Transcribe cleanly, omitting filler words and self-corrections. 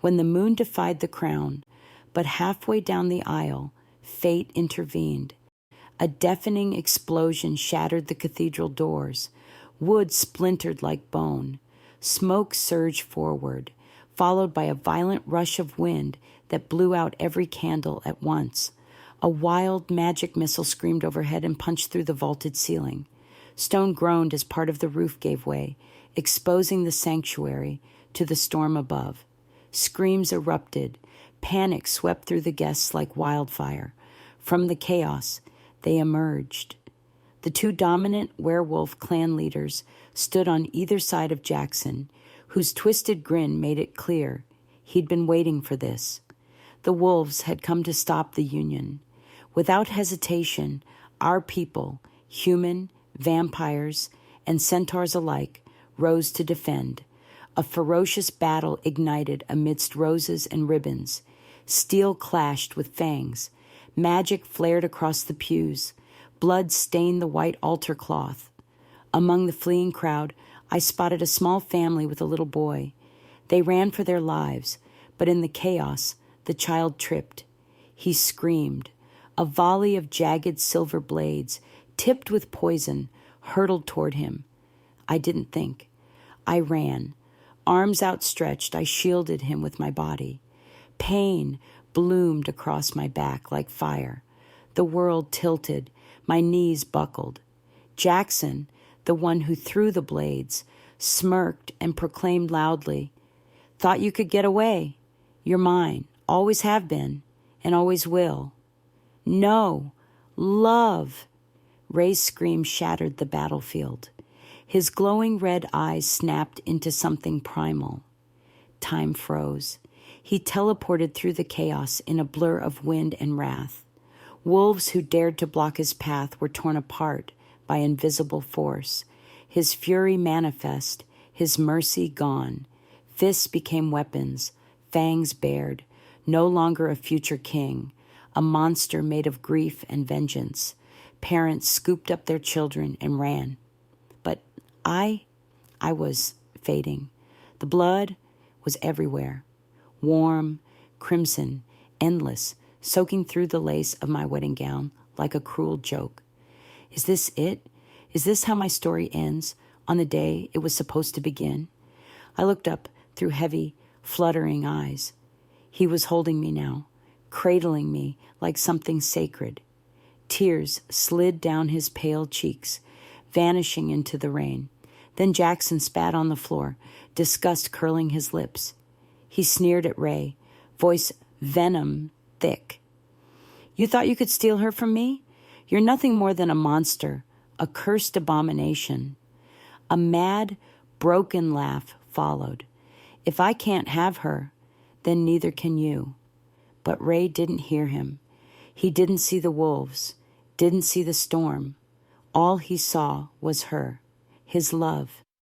when the moon defied the crown, but halfway down the aisle, fate intervened. A deafening explosion shattered the cathedral doors. Wood splintered like bone. Smoke surged forward, followed by a violent rush of wind that blew out every candle at once. A wild magic missile screamed overhead and punched through the vaulted ceiling. Stone groaned as part of the roof gave way, exposing the sanctuary to the storm above. Screams erupted. Panic swept through the guests like wildfire. From the chaos, they emerged. The two dominant werewolf clan leaders stood on either side of Jackson, whose twisted grin made it clear he'd been waiting for this. The wolves had come to stop the Union. Without hesitation, our people, human, vampires, and centaurs alike, rose to defend. A ferocious battle ignited amidst roses and ribbons. Steel clashed with fangs. Magic flared across the pews. Blood stained the white altar cloth. Among the fleeing crowd, I spotted a small family with a little boy. They ran for their lives, but in the chaos, the child tripped. He screamed. A volley of jagged silver blades, tipped with poison, hurtled toward him. I didn't think. I ran. Arms outstretched, I shielded him with my body. Pain bloomed across my back like fire. The world tilted. My knees buckled. Jackson, the one who threw the blades, smirked and proclaimed loudly, "Thought you could get away. You're mine, always have been, and always will." "No, love!" Ray's scream shattered the battlefield. His glowing red eyes snapped into something primal. Time froze. He teleported through the chaos in a blur of wind and wrath. Wolves who dared to block his path were torn apart by invisible force. His fury manifest, his mercy gone. Fists became weapons, fangs bared, no longer a future king, a monster made of grief and vengeance. Parents scooped up their children and ran. But I was fading. The blood was everywhere. Warm, crimson, endless, soaking through the lace of my wedding gown like a cruel joke. Is this it? Is this how my story ends on the day it was supposed to begin? I looked up through heavy, fluttering eyes. He was holding me now, cradling me like something sacred. Tears slid down his pale cheeks, vanishing into the rain. Then Jackson spat on the floor, disgust curling his lips. He sneered at Ray, voice venom thick. "You thought you could steal her from me? You're nothing more than a monster, a cursed abomination." A mad, broken laugh followed. "If I can't have her, then neither can you." But Ray didn't hear him. He didn't see the wolves, didn't see the storm. All he saw was her, his love,